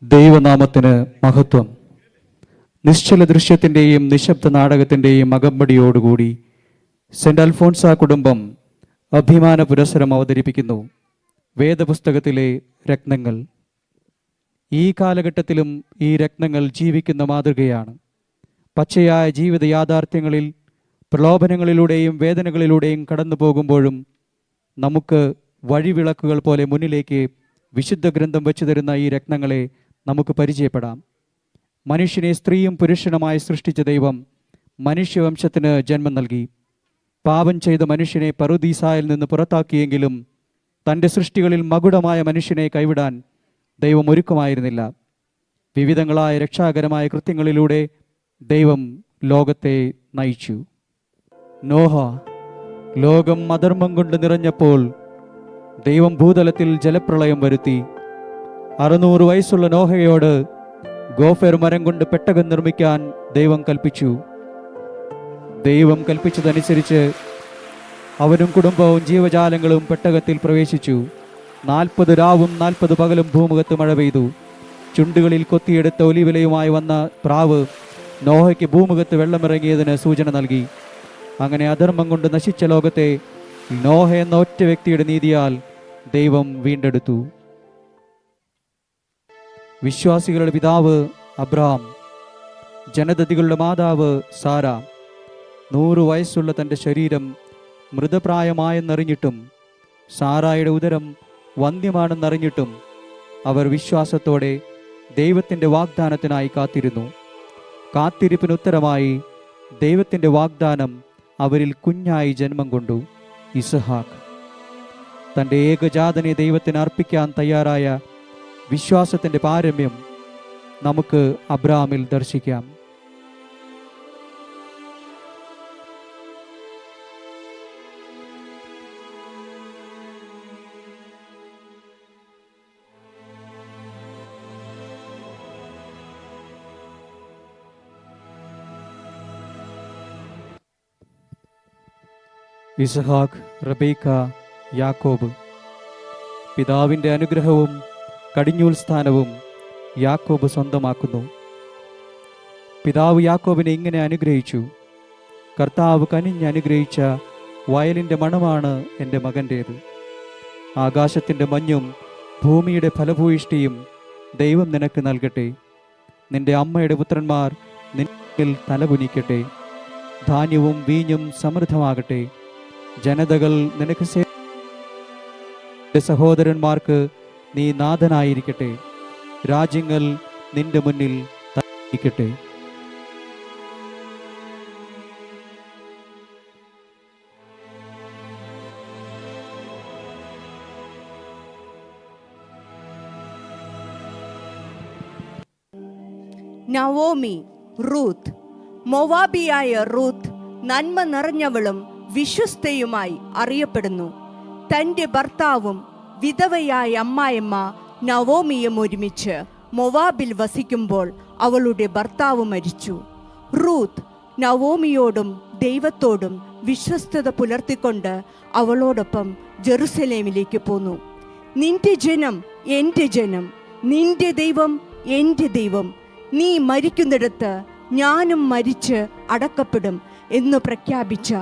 ദൈവനാമത്തിന് മഹത്വം. നിശ്ചല ദൃശ്യത്തിൻ്റെയും നിശബ്ദ നാടകത്തിൻ്റെയും അകമ്പടിയോടുകൂടി സെന്റ് അൽഫോൺസ കുടുംബം അഭിമാന പുരസ്സരം അവതരിപ്പിക്കുന്നു. വേദപുസ്തകത്തിലെ രത്നങ്ങൾ. ഈ കാലഘട്ടത്തിലും ഈ രത്നങ്ങൾ ജീവിക്കുന്ന മാതൃകയാണ്. പച്ചയായ ജീവിത യാഥാർത്ഥ്യങ്ങളിൽ പ്രലോഭനങ്ങളിലൂടെയും വേദനകളിലൂടെയും കടന്നു പോകുമ്പോഴും നമുക്ക് വഴിവിളക്കുകൾ പോലെ മുന്നിലേക്ക് വിശുദ്ധ ഗ്രന്ഥം വെച്ചു തരുന്ന ഈ രത്നങ്ങളെ നമുക്ക് പരിചയപ്പെടാം. മനുഷ്യനെ സ്ത്രീയും പുരുഷനുമായി സൃഷ്ടിച്ച ദൈവം മനുഷ്യവംശത്തിന് ജന്മം നൽകി. പാപം ചെയ്ത മനുഷ്യനെ പറുദീസായിൽ നിന്ന് പുറത്താക്കിയെങ്കിലും തൻ്റെ സൃഷ്ടികളിൽ മകുടമായ മനുഷ്യനെ കൈവിടാൻ ദൈവം ഒരുക്കമായിരുന്നില്ല. വിവിധങ്ങളായ രക്ഷാകരമായ കൃത്യങ്ങളിലൂടെ ദൈവം ലോകത്തെ നയിച്ചു. നോഹ. ലോകം അധർമ്മം കൊണ്ട് നിറഞ്ഞപ്പോൾ ദൈവം ഭൂതലത്തിൽ ജലപ്രളയം വരുത്തി. 600 വയസ്സുള്ള നോഹയോട് ഗോഫർ മരം കൊണ്ട് പെട്ടകം നിർമ്മിക്കാൻ ദൈവം കൽപ്പിച്ചു. ദൈവം കൽപ്പിച്ചതനുസരിച്ച് അവനും കുടുംബവും ജീവജാലങ്ങളും പെട്ടകത്തിൽ പ്രവേശിച്ചു. 40 രാവും 40 പകലും ഭൂമുഖത്ത് മഴ പെയ്തു. ചുണ്ടുകളിൽ കൊത്തിയെടുത്ത ഒലിവിലയുമായി വന്ന പ്രാവ് നോഹയ്ക്ക് ഭൂമുഖത്ത് വെള്ളമിറങ്ങിയതിന് സൂചന നൽകി. അങ്ങനെ അധർമ്മം കൊണ്ട് നശിച്ച ലോകത്തെ നോഹ എന്ന ഒറ്റ വ്യക്തിയുടെ നീതിയാൽ ദൈവം വീണ്ടെടുത്തു. വിശ്വാസികളുടെ പിതാവ് അബ്രഹാം, ജനതതികളുടെ മാതാവ് സാര. 100 വയസ്സുള്ള തൻ്റെ ശരീരം മൃതപ്രായമായെന്നറിഞ്ഞിട്ടും സാറായുടെ ഉദരം വന്ധ്യമാണെന്നറിഞ്ഞിട്ടും അവർ വിശ്വാസത്തോടെ ദൈവത്തിൻ്റെ വാഗ്ദാനത്തിനായി കാത്തിരുന്നു. കാത്തിരിപ്പിന് ഉത്തരമായി ദൈവത്തിൻ്റെ വാഗ്ദാനം അവരിൽ കുഞ്ഞായി ജന്മം കൊണ്ടു, ഇസഹാക്ക്. തൻ്റെ ഏകജാതനെ ദൈവത്തിന് അർപ്പിക്കാൻ തയ്യാറായ വിശ്വാസത്തിൻ്റെ പാരമ്യം നമുക്ക് അബ്രഹാമിൽ ദർശിക്കാം. ഇസഹാക്ക്, റബേക്ക, യാക്കോബ്. പിതാവിൻ്റെ അനുഗ്രഹവും കടിഞ്ഞൂൽ സ്ഥാനവും യാക്കോബ് സ്വന്തമാക്കുന്നു. പിതാവ് യാക്കോബിനെ ഇങ്ങനെ അനുഗ്രഹിച്ചു: കർത്താവ് കനിഞ്ഞ് അനുഗ്രഹിച്ച വയലിൻ്റെ മണമാണ് എൻ്റെ മകൻ്റേത്. ആകാശത്തിൻ്റെ മഞ്ഞും ഭൂമിയുടെ ഫലഭൂയിഷ്ടിയും ദൈവം നിനക്ക് നൽകട്ടെ. നിന്റെ അമ്മയുടെ പുത്രന്മാർ നിന്നിൽ തലകുനിക്കട്ടെ. ധാന്യവും വീഞ്ഞും സമൃദ്ധമാകട്ടെ. ജനതകൾ നിനക്ക് സഹോദരന്മാർക്ക് നീ നാഥനായിരിക്കട്ടെ. രാജ്യങ്ങൾ നിന്റെ മുന്നിൽ തലകുനിക്കട്ടെ. Naomi, Ruth. മോവാബിയായ റൂത്ത് നന്മ നിറഞ്ഞവളും വിശ്വസ്തയുമായി അറിയപ്പെടുന്നു. തൻ്റെ ഭർത്താവും വിധവയായ അമ്മായിയമ്മ നവോമിയും ഒരുമിച്ച് മൊവാബിൽ വസിക്കുമ്പോൾ അവളുടെ ഭർത്താവ് മരിച്ചു. റൂത്ത് നവോമിയോടും ദൈവത്തോടും വിശ്വസ്തത പുലർത്തിക്കൊണ്ട് അവളോടൊപ്പം ജെറുസലേമിലേക്ക് പോന്നു. നിന്റെ ജനം എൻ്റെ ജനം, നിന്റെ ദൈവം എൻ്റെ ദൈവം. നീ മരിക്കുന്നിടത്ത് ഞാനും മരിച്ച് അടക്കപ്പെടും എന്ന് പ്രഖ്യാപിച്ച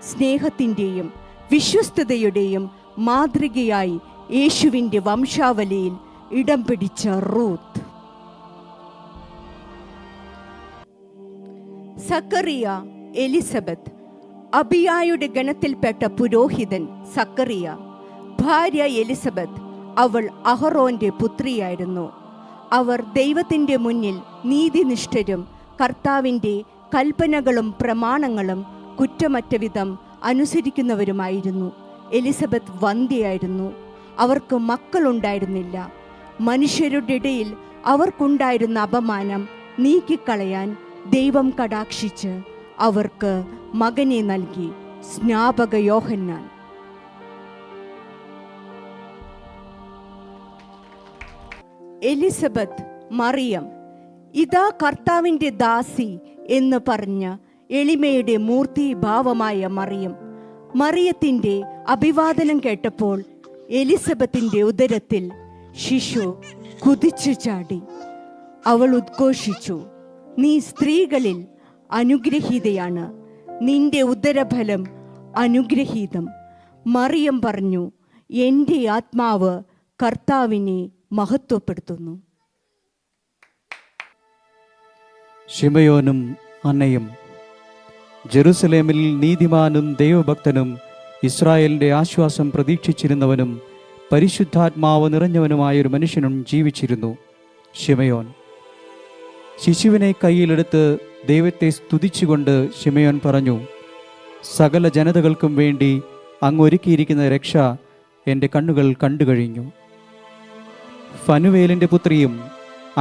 സ്നേഹത്തിൻ്റെയും വിശ്വസ്തതയുടെയും മാതൃകയായി യേശുവിൻ്റെ വംശാവലിയിൽ ഇടം പിടിച്ച റൂത്ത്. സക്കറിയ, എലിസബത്ത്. അബിയായുടെ ഗണത്തിൽപ്പെട്ട പുരോഹിതൻ സക്കറിയ. ഭാര്യ എലിസബത്ത്. അവൾ അഹറോന്റെ പുത്രിയായിരുന്നു. അവർ ദൈവത്തിൻ്റെ മുന്നിൽ നീതിനിഷ്ഠരും കർത്താവിൻ്റെ കൽപ്പനകളും പ്രമാണങ്ങളും കുറ്റമറ്റ വിധം അനുസരിക്കുന്നവരുമായിരുന്നു. എലിസബത്ത് വന്ധ്യയായിരുന്നു. അവർക്ക് മക്കളുണ്ടായിരുന്നില്ല. മനുഷ്യരുടെ ഇടയിൽ അവർക്കുണ്ടായിരുന്ന അപമാനം നീക്കിക്കളയാൻ ദൈവം കടാക്ഷിച്ച് അവർക്ക് മകനെ നൽകി, സ്നാപക യോഹന്നാൻ. എലിസബത്ത്, മറിയം. ഇതാ കർത്താവിൻ്റെ ദാസി എന്ന് പറഞ്ഞ എളിമയുടെ മൂർത്തിഭാവമായ മറിയം. മറിയത്തിൻ്റെ അഭിവാദനം കേട്ടപ്പോൾ എലിസബത്തിൻ്റെ ഉദരത്തിൽ ശിശു കുതിച്ചു ചാടി. അവൾ ഉദ്ഘോഷിച്ചു, നീ സ്ത്രീകളിൽ അനുഗ്രഹീതയാണ്, നിന്റെ ഉദരഫലം അനുഗ്രഹീതം. മറിയം പറഞ്ഞു, എൻ്റെ ആത്മാവ് കർത്താവിനെ മഹത്വപ്പെടുത്തുന്നു. ശിമയോനും അന്നയും. ജെറുസലേമിൽ നീതിമാനും ദൈവഭക്തനും ഇസ്രായേലിൻ്റെ ആശ്വാസം പ്രതീക്ഷിച്ചിരുന്നവനും പരിശുദ്ധാത്മാവ് നിറഞ്ഞവനുമായൊരു മനുഷ്യനും ജീവിച്ചിരുന്നു, ശിമയോൻ. ശിശുവിനെ കയ്യിലെടുത്ത് ദൈവത്തെ സ്തുതിച്ചുകൊണ്ട് ശിമയോൻ പറഞ്ഞു, സകല ജനതകൾക്കും വേണ്ടി അങ്ങ് ഒരുക്കിയിരിക്കുന്ന രക്ഷ എൻ്റെ കണ്ണുകൾ കണ്ടുകഴിഞ്ഞു. ഫനുവേലിൻ്റെ പുത്രിയും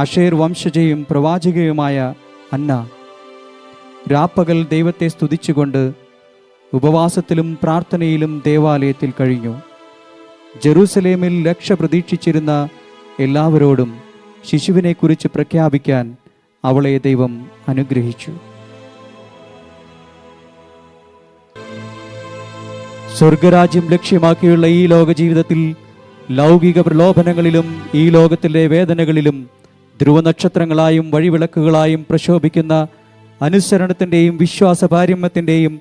അഷേർ വംശജയും പ്രവാചകയുമായ അന്ന രാപ്പകൽ ദൈവത്തെ സ്തുതിച്ചുകൊണ്ട് ഉപവാസത്തിലും പ്രാർത്ഥനയിലും ദേവാലയത്തിൽ കഴിഞ്ഞു. ജെറൂസലേമിൽ രക്ഷ പ്രതീക്ഷിച്ചിരുന്ന എല്ലാവരോടും ശിശുവിനെക്കുറിച്ച് പ്രഖ്യാപിക്കാൻ അവളെ ദൈവം അനുഗ്രഹിച്ചു. സ്വർഗരാജ്യം ലക്ഷ്യമാക്കിയുള്ള ഈ ലോക ജീവിതത്തിൽ ലൗകിക പ്രലോഭനങ്ങളിലും ഈ ലോകത്തിലെ വേദനകളിലും ധ്രുവനക്ഷത്രങ്ങളായും വഴിവിളക്കുകളായും പ്രശോഭിക്കുന്ന അനുസരണത്തിൻ്റെയും വിശ്വാസപാരമ്യത്തിൻ്റെയും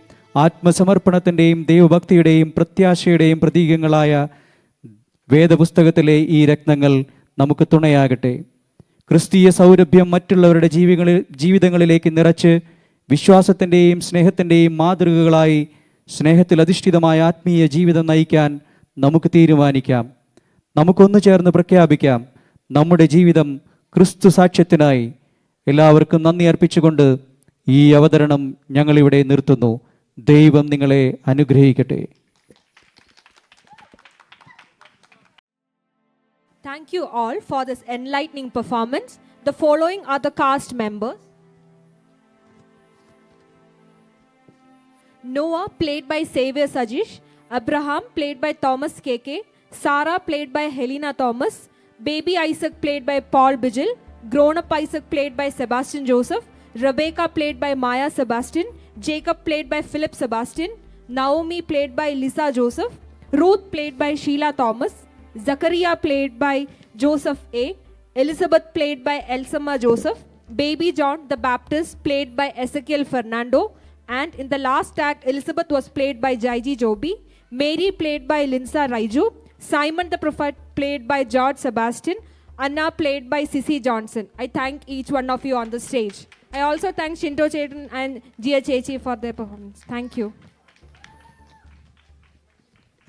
ആത്മസമർപ്പണത്തിൻ്റെയും ദൈവഭക്തിയുടെയും പ്രത്യാശയുടെയും പ്രതീകങ്ങളായ വേദപുസ്തകത്തിലെ ഈ രത്നങ്ങൾ നമുക്ക് തുണയാകട്ടെ. ക്രിസ്തീയ സൗരഭ്യം മറ്റുള്ളവരുടെ ജീവിതങ്ങളിലേക്ക് നിറച്ച് വിശ്വാസത്തിൻ്റെയും സ്നേഹത്തിൻ്റെയും മാതൃകകളായി സ്നേഹത്തിൽ അധിഷ്ഠിതമായ ആത്മീയ ജീവിതം നയിക്കാൻ നമുക്ക് തീരുമാനിക്കാം. നമുക്കൊന്നു ചേർന്ന് പ്രഖ്യാപിക്കാം, നമ്മുടെ ജീവിതം ക്രിസ്തു സാക്ഷ്യത്തിനായി. എല്ലാവർക്കും നന്ദി അർപ്പിച്ചുകൊണ്ട് ഈ അവതരണം ഞങ്ങളിവിടെ നിർത്തുന്നു. ദൈവം നിങ്ങളെ അനുഗ്രഹിക്കട്ടെ. Thank you all for this enlightening performance. The following are the cast members. Noah, played by Xavier Sajish. Abraham, played by Thomas KK. Sarah, played by Helena Thomas. Baby Isaac, played by Paul Bijil. Grown-up Isaac, played by Sebastian Joseph. Rebecca, played by Maya Sebastian. Jacob, played by Philip Sebastian. Naomi, played by Lisa Joseph. Ruth, played by Sheila Thomas. Zachariah, played by Joseph A. Elizabeth, played by Elsama Joseph. Baby John the Baptist, played by Ezekiel Fernando. And in the last act, Elizabeth was played by Jaiji Joby. Mary, played by Linsa Raiju. Simon the Prophet, played by George Sebastian. Anna, played by Sissy Johnson. I thank each one of you on the stage. I also thank Shinto Chetan and Gia Chechi for their performance. Thank you.